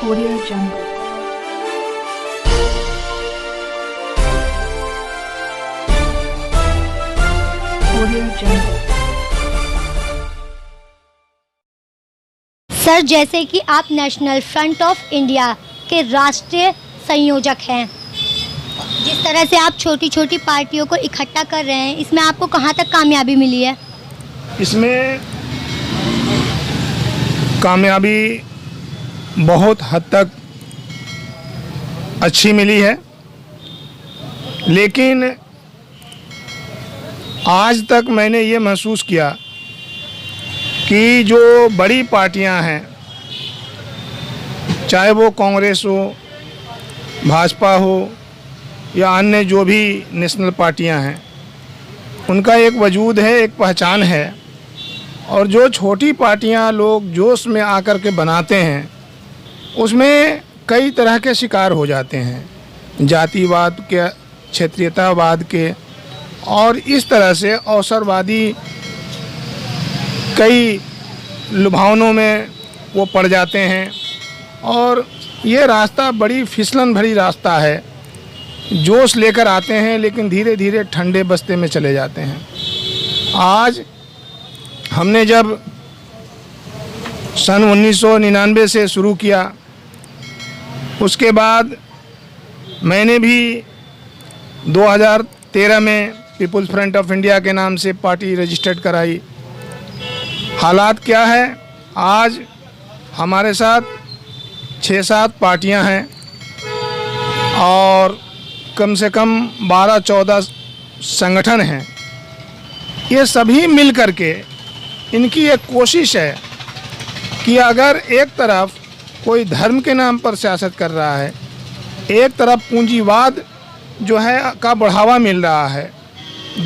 Audio Jungle. Audio Jungle. Sir, जैसे कि आप नेशनल फ्रंट ऑफ इंडिया के राष्ट्रीय संयोजक हैं, जिस तरह से आप छोटी छोटी पार्टियों को इकट्ठा कर रहे हैं, इसमें आपको कहां तक कामयाबी मिली है? इसमें कामयाबी बहुत हद तक अच्छी मिली है, लेकिन आज तक मैंने ये महसूस किया कि जो बड़ी पार्टियां हैं, चाहे वो कांग्रेस हो, भाजपा हो या अन्य जो भी नेशनल पार्टियां हैं, उनका एक वजूद है, एक पहचान है। और जो छोटी पार्टियां लोग जोश में आकर के बनाते हैं, उसमें कई तरह के शिकार हो जाते हैं, जातिवाद के, क्षेत्रीयतावाद के, और इस तरह से अवसरवादी कई लुभावनों में वो पड़ जाते हैं। और ये रास्ता बड़ी फिसलन भरी रास्ता है। जोश लेकर आते हैं, लेकिन धीरे धीरे ठंडे बस्ते में चले जाते हैं। आज हमने जब सन 1999 से शुरू किया, उसके बाद मैंने भी 2013 में पीपुल्स फ्रंट ऑफ इंडिया के नाम से पार्टी रजिस्टर्ड कराई। हालात क्या है, आज हमारे साथ 6-7 पार्टियां हैं और कम से कम 12-14 संगठन हैं। ये सभी मिल कर के इनकी एक कोशिश है कि अगर एक तरफ कोई धर्म के नाम पर सियासत कर रहा है, एक तरफ पूंजीवाद जो है का बढ़ावा मिल रहा है,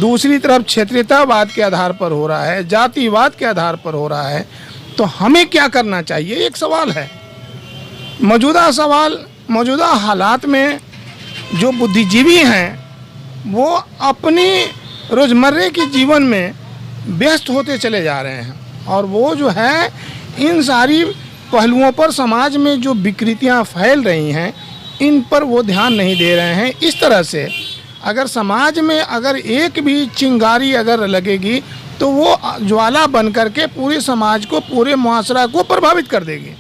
दूसरी तरफ क्षेत्रीयतावाद के आधार पर हो रहा है, जातिवाद के आधार पर हो रहा है, तो हमें क्या करना चाहिए? एक सवाल है। मौजूदा हालात में जो बुद्धिजीवी हैं वो अपनी रोज़मर्रे के जीवन में व्यस्त होते चले जा रहे हैं, और वो जो है इन सारी पहलुओं पर समाज में जो विकृतियां फैल रही हैं, इन पर वो ध्यान नहीं दे रहे हैं। इस तरह से अगर समाज में अगर एक भी चिंगारी अगर लगेगी तो वो ज्वाला बन करके पूरे समाज को, पूरे मुआशरा को प्रभावित कर देगी।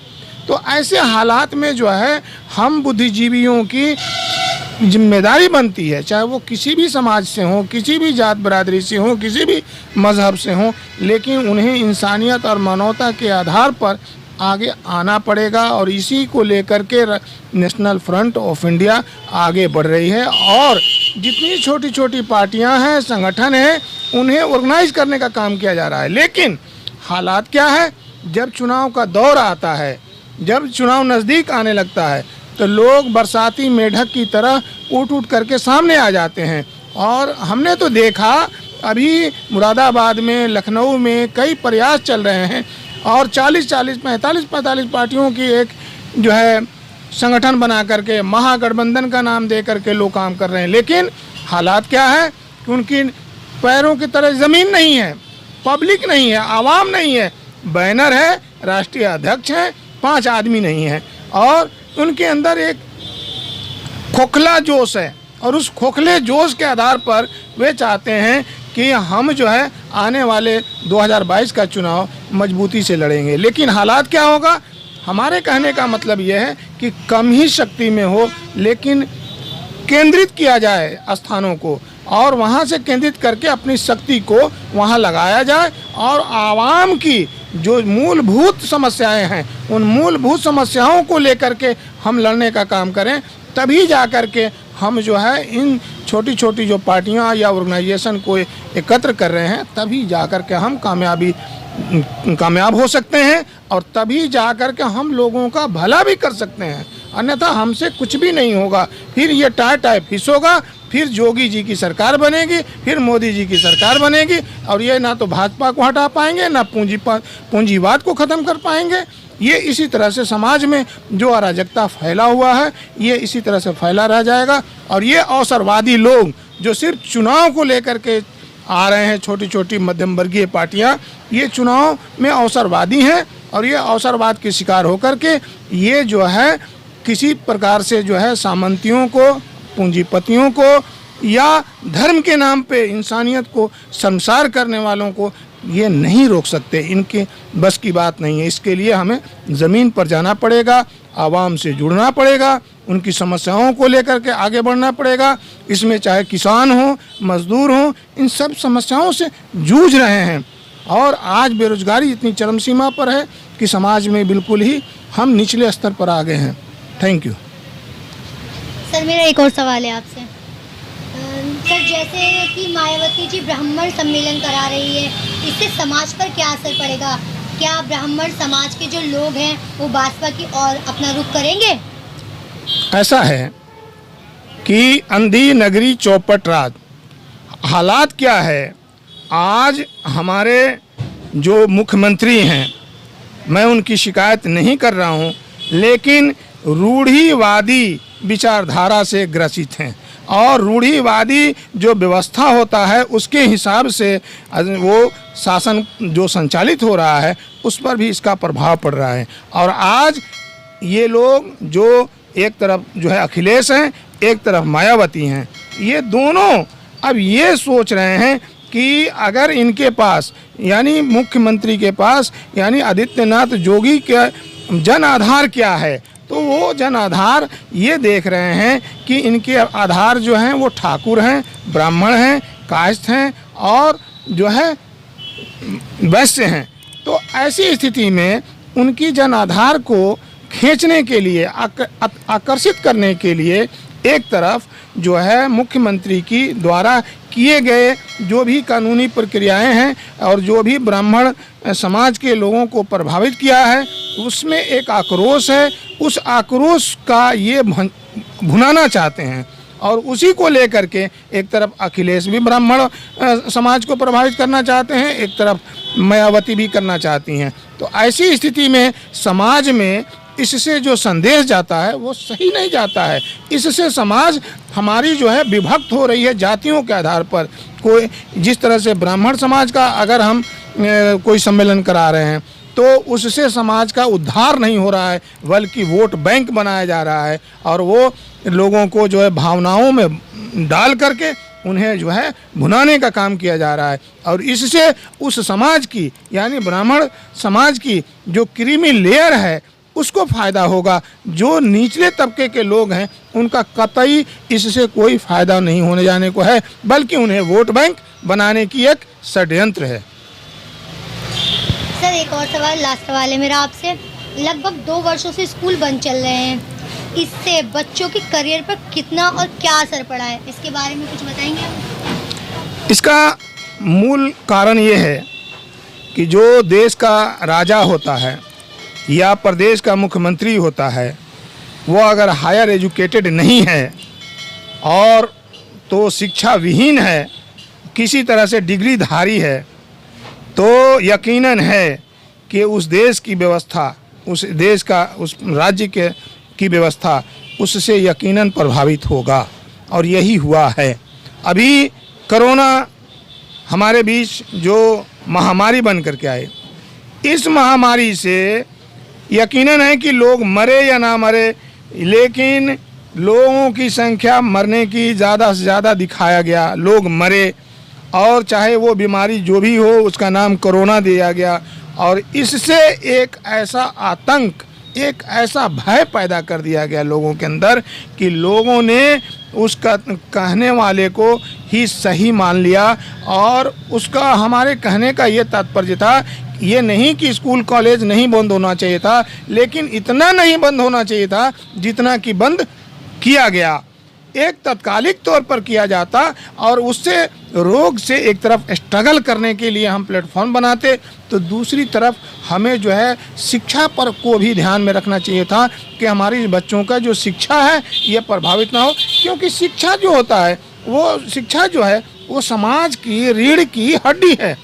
तो ऐसे हालात में जो है हम बुद्धिजीवियों की जिम्मेदारी बनती है, चाहे वो किसी भी समाज से हो, किसी भी जात बरादरी से हो, किसी भी मज़हब से हो, लेकिन उन्हें इंसानियत और मानवता के आधार पर आगे आना पड़ेगा। और इसी को लेकर के नेशनल फ्रंट ऑफ इंडिया आगे बढ़ रही है। और जितनी छोटी छोटी पार्टियां हैं, संगठन हैं, उन्हें ऑर्गेनाइज करने का काम किया जा रहा है। लेकिन हालात क्या है, जब चुनाव का दौर आता है, जब चुनाव नज़दीक आने लगता है, तो लोग बरसाती मेढक की तरह उठ करके सामने आ जाते हैं। और हमने तो देखा, अभी मुरादाबाद में, लखनऊ में कई प्रयास चल रहे हैं, और 40-40, 45-45 पार्टियों की एक जो है संगठन बना करके महागठबंधन का नाम दे करके लोग काम कर रहे हैं। लेकिन हालात क्या है कि उनकी पैरों की तरह ज़मीन नहीं है, पब्लिक नहीं है, आवाम नहीं है। बैनर है, राष्ट्रीय अध्यक्ष हैं, 5 आदमी नहीं हैं, और उनके अंदर एक खोखला जोश है। और उस खोखले जोश के आधार पर वे चाहते हैं कि हम जो है आने वाले 2022 का चुनाव मजबूती से लड़ेंगे। लेकिन हालात क्या होगा, हमारे कहने का मतलब यह है कि कम ही शक्ति में हो, लेकिन केंद्रित किया जाए स्थानों को, और वहाँ से केंद्रित करके अपनी शक्ति को वहाँ लगाया जाए, और आवाम की जो मूलभूत समस्याएं हैं, उन मूलभूत समस्याओं को लेकर के हम लड़ने का काम करें। तभी जा कर के हम जो है इन छोटी छोटी जो पार्टियां या ऑर्गेनाइजेशन को एकत्र कर रहे हैं, तभी जा कर के हम कामयाब हो सकते हैं, और तभी जा कर के हम लोगों का भला भी कर सकते हैं। अन्यथा हमसे कुछ भी नहीं होगा। फिर ये टाई फिस होगा, फिर जोगी जी की सरकार बनेगी, फिर मोदी जी की सरकार बनेगी, और ये ना तो भाजपा को हटा पाएंगे, ना पूंजीवाद को ख़त्म कर पाएंगे। ये इसी तरह से समाज में जो अराजकता फैला हुआ है, ये इसी तरह से फैला रह जाएगा। और ये अवसरवादी लोग जो सिर्फ चुनाव को लेकर के आ रहे हैं, छोटी छोटी मध्यम वर्गीय पार्टियां, ये चुनाव में अवसरवादी हैं, और ये अवसरवाद के शिकार होकर के ये जो है किसी प्रकार से जो है सामंतियों को, पूंजीपतियों को या धर्म के नाम पे इंसानियत को शर्मसार करने वालों को ये नहीं रोक सकते। इनके बस की बात नहीं है। इसके लिए हमें ज़मीन पर जाना पड़ेगा, आवाम से जुड़ना पड़ेगा, उनकी समस्याओं को लेकर के आगे बढ़ना पड़ेगा। इसमें चाहे किसान हो, मजदूर हो, इन सब समस्याओं से जूझ रहे हैं। और आज बेरोजगारी इतनी चरम सीमा पर है कि समाज में बिल्कुल ही हम निचले स्तर पर आ गए हैं। Thank you. सर मेरा एक और सवाल है आपसे। सर जैसे कि मायावती जी ब्राह्मण सम्मेलन करा रही है, इससे समाज पर क्या असर पड़ेगा? क्या ब्राह्मण समाज के जो लोग हैं वो भाजपा की ओर अपना रुख करेंगे? ऐसा है कि अंधी नगरी चौपट राज। हालात क्या है, आज हमारे जो मुख्यमंत्री हैं, मैं उनकी शिकायत नहीं कर रहा हूं, लेकिन रूढ़िवादी विचारधारा से ग्रसित हैं और रूढ़िवादी जो व्यवस्था होता है उसके हिसाब से वो शासन जो संचालित हो रहा है उस पर भी इसका प्रभाव पड़ रहा है। और आज ये लोग जो एक तरफ जो है अखिलेश हैं, एक तरफ मायावती हैं, ये दोनों अब ये सोच रहे हैं कि अगर इनके पास यानी मुख्यमंत्री के पास यानी आदित्यनाथ जोगी का जन आधार क्या है, तो वो जन आधार ये देख रहे हैं कि इनके आधार जो हैं वो ठाकुर हैं, ब्राह्मण हैं, कायस्थ हैं और जो है वैश्य हैं। तो ऐसी स्थिति में उनकी जन आधार को खींचने के लिए, आकर्षित करने के लिए एक तरफ जो है मुख्यमंत्री की द्वारा किए गए जो भी कानूनी प्रक्रियाएं हैं और जो भी ब्राह्मण समाज के लोगों को प्रभावित किया है उसमें एक आक्रोश है। उस आक्रोश का ये भुनाना चाहते हैं और उसी को लेकर के एक तरफ अखिलेश भी ब्राह्मण समाज को प्रभावित करना चाहते हैं, एक तरफ मायावती भी करना चाहती हैं। तो ऐसी स्थिति में समाज में इससे जो संदेश जाता है वो सही नहीं जाता है। इससे समाज हमारी जो है विभक्त हो रही है जातियों के आधार पर। कोई जिस तरह से ब्राह्मण समाज का अगर हम कोई सम्मेलन करा रहे हैं तो उससे समाज का उद्धार नहीं हो रहा है, बल्कि वोट बैंक बनाया जा रहा है और वो लोगों को जो है भावनाओं में डाल करके उन्हें जो है भुनाने का काम किया जा रहा है। और इससे उस समाज की यानी ब्राह्मण समाज की जो क्रीमी लेयर है उसको फ़ायदा होगा। जो निचले तबके के लोग हैं उनका कतई इससे कोई फ़ायदा नहीं होने जाने को है, बल्कि उन्हें वोट बैंक बनाने की एक षड्यंत्र है। सर एक और सवाल, लास्ट सवाल है मेरा आपसे। लगभग 2 वर्षों से स्कूल बंद चल रहे हैं, इससे बच्चों के करियर पर कितना और क्या असर पड़ा है, इसके बारे में कुछ बताएंगे आप? इसका मूल कारण ये है कि जो देश का राजा होता है या प्रदेश का मुख्यमंत्री होता है वो अगर हायर एजुकेटेड नहीं है और तो शिक्षा विहीन है, किसी तरह से डिग्रीधारी है, तो यकीनन है कि उस देश की व्यवस्था, उस देश का, उस राज्य की व्यवस्था उससे यकीनन प्रभावित होगा। और यही हुआ है। अभी कोरोना हमारे बीच जो महामारी बन करके आए, इस महामारी से यकीनन है कि लोग मरे या ना मरे, लेकिन लोगों की संख्या मरने की ज़्यादा से ज़्यादा दिखाया गया। लोग मरे और चाहे वो बीमारी जो भी हो उसका नाम कोरोना दिया गया और इससे एक ऐसा आतंक, एक ऐसा भय पैदा कर दिया गया लोगों के अंदर कि लोगों ने उसका कहने वाले को ही सही मान लिया। और उसका हमारे कहने का ये तात्पर्य था, ये नहीं कि स्कूल कॉलेज नहीं बंद होना चाहिए था, लेकिन इतना नहीं बंद होना चाहिए था जितना कि बंद किया गया। एक तत्कालिक तौर पर किया जाता और उससे रोग से एक तरफ स्ट्रगल करने के लिए हम प्लेटफॉर्म बनाते, तो दूसरी तरफ हमें जो है शिक्षा पर को भी ध्यान में रखना चाहिए था कि हमारी बच्चों का जो शिक्षा है ये प्रभावित ना हो। क्योंकि शिक्षा जो होता है वो शिक्षा जो है वो समाज की रीढ़ की हड्डी है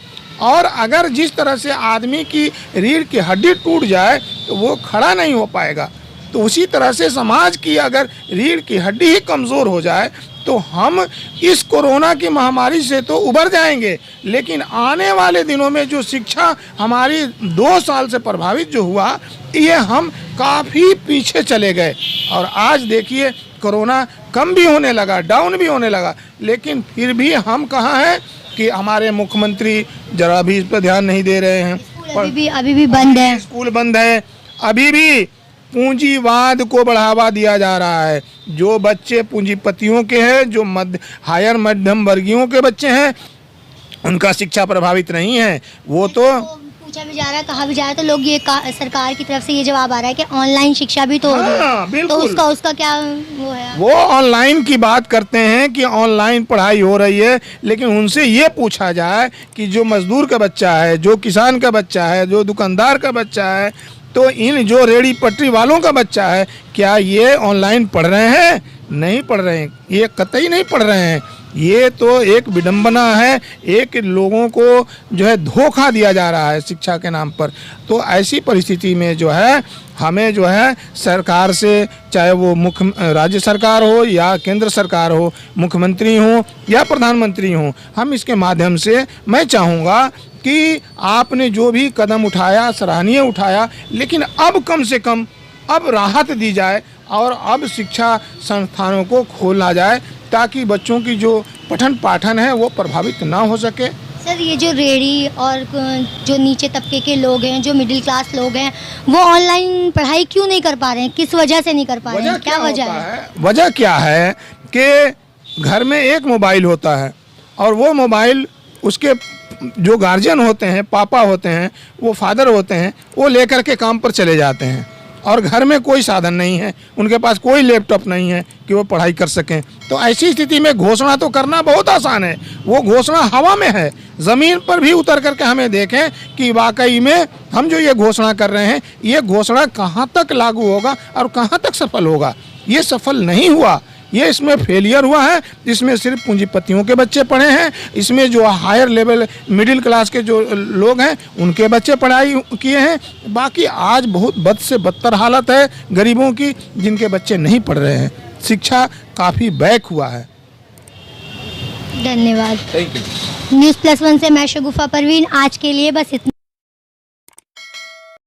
और अगर जिस तरह से आदमी की रीढ़ की हड्डी टूट जाए तो वो खड़ा नहीं हो पाएगा, तो उसी तरह से समाज की अगर रीढ़ की हड्डी ही कमज़ोर हो जाए तो हम इस कोरोना की महामारी से तो उबर जाएंगे, लेकिन आने वाले दिनों में जो शिक्षा हमारी 2 साल से प्रभावित जो हुआ, ये हम काफ़ी पीछे चले गए। और आज देखिए कोरोना कम भी होने लगा, डाउन भी होने लगा, लेकिन फिर भी हम कहाँ हैं कि हमारे मुख्यमंत्री जरा भी इस पर ध्यान नहीं दे रहे हैं। अभी भी बंद है, स्कूल बंद है, अभी भी पूंजीवाद को बढ़ावा दिया जा रहा है। जो बच्चे पूंजीपतियों के हैं, जो हायर मध्यम वर्गीयों के बच्चे हैं, उनका शिक्षा प्रभावित नहीं है। वो तो पूछा भी जा रहा है, कहा भी जा रहा है, तो लोग ये सरकार की तरफ से ये जवाब आ रहा है कि ऑनलाइन शिक्षा भी तो हो रही है। बिल्कुल। तो उसका क्या वो है? वो ऑनलाइन की बात करते हैं कि ऑनलाइन पढ़ाई हो रही है, लेकिन उनसे ये पूछा जाए कि जो मजदूर का बच्चा है, जो किसान का बच्चा है, जो दुकानदार का बच्चा है, तो इन जो रेहड़ी पटरी वालों का बच्चा है, क्या ये ऑनलाइन पढ़ रहे हैं? नहीं पढ़ रहे हैं, ये कतई नहीं पढ़ रहे हैं। ये तो एक विडंबना है, एक लोगों को जो है धोखा दिया जा रहा है शिक्षा के नाम पर। तो ऐसी परिस्थिति में जो है हमें जो है सरकार से, चाहे वो राज्य सरकार हो या केंद्र सरकार हो, मुख्यमंत्री हो या प्रधानमंत्री हो, हम इसके माध्यम से मैं चाहूँगा कि आपने जो भी कदम उठाया सराहनीय उठाया, लेकिन अब कम से कम अब राहत दी जाए और अब शिक्षा संस्थानों को खोला जाए, ताकि बच्चों की जो पठन पाठन है वो प्रभावित ना हो सके। सर, ये जो रेहड़ी और जो नीचे तबके के लोग हैं, जो मिडिल क्लास लोग हैं, वो ऑनलाइन पढ़ाई क्यों नहीं कर पा रहे हैं? किस वजह से नहीं कर पा रहे हैं? क्या वजह है? वजह क्या है कि घर में एक मोबाइल होता है और वो मोबाइल उसके जो गार्जियन होते हैं, पापा होते हैं, वो फादर होते हैं, वो लेकर के काम पर चले जाते हैं और घर में कोई साधन नहीं है, उनके पास कोई लैपटॉप नहीं है कि वो पढ़ाई कर सकें। तो ऐसी स्थिति में घोषणा तो करना बहुत आसान है, वो घोषणा हवा में है। ज़मीन पर भी उतर करके हमें देखें कि वाकई में हम जो ये घोषणा कर रहे हैं, ये घोषणा कहाँ तक लागू होगा और कहाँ तक सफल होगा। ये सफल नहीं हुआ, ये इसमें फेलियर हुआ है। इसमें सिर्फ पूंजीपतियों के बच्चे पढ़े हैं, इसमें जो हायर लेवल मिडिल क्लास के जो लोग हैं उनके बच्चे पढ़ाई किए हैं। बाकी आज बहुत बद से बदतर हालत है गरीबों की, जिनके बच्चे नहीं पढ़ रहे हैं। शिक्षा काफ़ी बैक हुआ है। धन्यवाद। Thank you. न्यूज़+1 से मैं शगुफा परवीन, आज के लिए बस इतना।